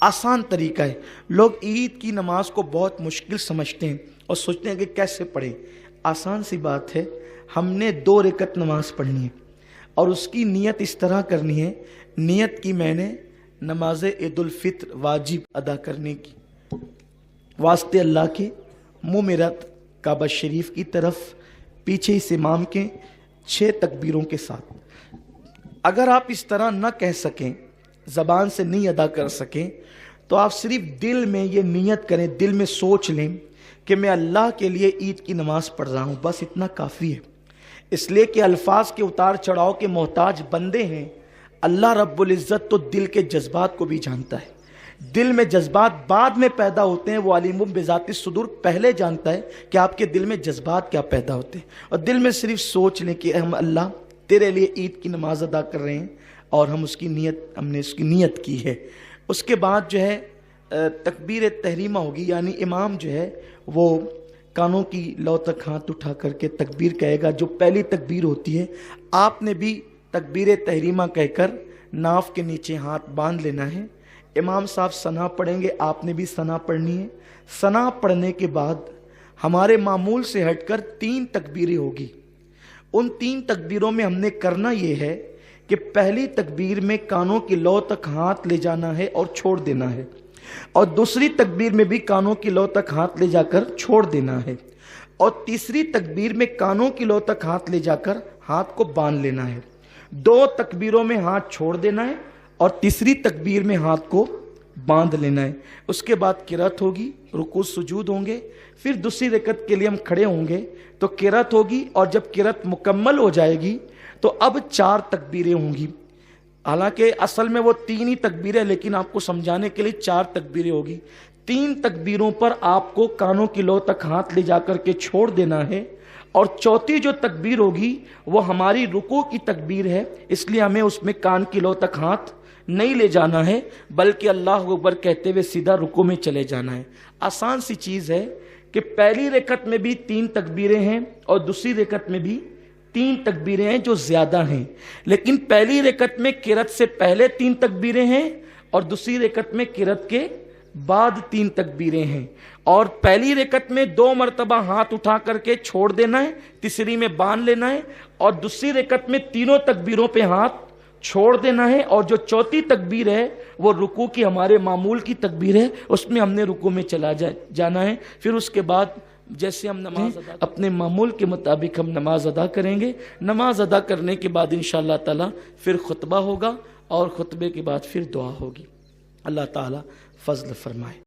आसान तरीका है। लोग ईद की नमाज को बहुत मुश्किल समझते हैं और सोचते हैं कि कैसे पढ़ें। आसान सी बात है, हमने 2 रकत नमाज पढ़नी है और उसकी नीयत इस तरह करनी है, नीयत की मैंने नमाज ईद उल फित्र वाजिब अदा करने की, वास्ते अल्लाह के मुँह में रत काबा शरीफ की तरफ पीछे इस इमाम के 6 तकबीरों के साथ। अगर आप इस तरह न कह सकें, ज़बान से नहीं अदा कर सकें, तो आप सिर्फ दिल में ये नियत करें, दिल में सोच लें कि मैं अल्लाह के लिए ईद की नमाज पढ़ रहा हूँ, बस इतना काफ़ी है। इसलिए कि अल्फाज के उतार चढ़ाव के मोहताज बंदे हैं। अल्लाह रब्बुल इज़्ज़त तो दिल के जज्बात को भी जानता है। दिल में जज्बात बाद में पैदा होते हैं, वो अलीमुम बिज़ाति सुदूर पहले जानता है कि आपके दिल में जज्बात क्या पैदा होते हैं। और दिल में सिर्फ सोच लें कि हम अल्लाह तेरे लिए ईद की नमाज अदा कर रहे हैं और हमने उसकी नीयत की है। उसके बाद जो है तकबीर तहरीमा होगी, यानी इमाम जो है वो कानों की लौ तक हाथ उठा करके तकबीर कहेगा। जो पहली तकबीर होती है, आपने भी तकबीर तहरीमा कहकर नाफ के नीचे हाथ बांध लेना है। इमाम साहब सना पढ़ेंगे, आपने भी सना पढ़नी है। सना पढ़ने के बाद हमारे मामूल से हटकर 3 तकबीरें होगी। उन 3 तकबीरों में हमने करना ये है कि पहली तकबीर में कानों की लौ तक हाथ ले जाना है और छोड़ देना है, और दूसरी तकबीर में भी कानों की लौ तक हाथ ले जाकर छोड़ देना है, और तीसरी तकबीर में कानों की लौ तक हाथ ले जाकर हाथ को बांध लेना है। 2 तकबीरों में हाथ छोड़ देना है और तीसरी तकबीर में हाथ को बांध लेना है। उसके बाद किरात होगी, रुकू सुजूद होंगे, फिर दूसरी रकत के लिए हम खड़े होंगे तो किरात होगी, और जब किरात मुकम्मल हो जाएगी तो अब 4 तकबीरें होंगी। हालांकि असल में वो 3 ही तकबीरें, लेकिन आपको समझाने के लिए 4 तकबीरें होगी। 3 तकबीरों पर आपको कानों की लौ तक हाथ ले जाकर के छोड़ देना है, और चौथी जो तकबीर होगी वो हमारी रुकू की तकबीर है, इसलिए हमें उसमें कान की लौ तक हाथ नहीं ले जाना है, बल्कि अल्लाह अकबर कहते हुए सीधा रुकू में चले जाना है। आसान सी चीज़ है कि पहली रकत में भी 3 तकबीरें हैं और दूसरी रकत में भी 3 तकबीरें हैं जो ज़्यादा हैं, लेकिन पहली रकत में किरत से पहले 3 तकबीरें हैं और दूसरी रकत में किरत के बाद 3 तकबीरें हैं। और पहली रकत में 2 मरतबा हाथ उठा करके छोड़ देना है, तीसरी में बांध लेना है, और दूसरी रकत में तीनों तकबीरों पे हाथ छोड़ देना है, और जो चौथी तकबीर है वो रुकू की हमारे मामूल की तकबीर है, उसमें हमने रुकू में चला जाना है। फिर उसके बाद जैसे हम नमाज अपने मामूल के मुताबिक हम नमाज अदा करेंगे। नमाज अदा करने के बाद इंशाअल्लाह ताला फिर खुतबा होगा और खुतबे के बाद फिर दुआ होगी। अल्लाह ताला फजल फरमाए।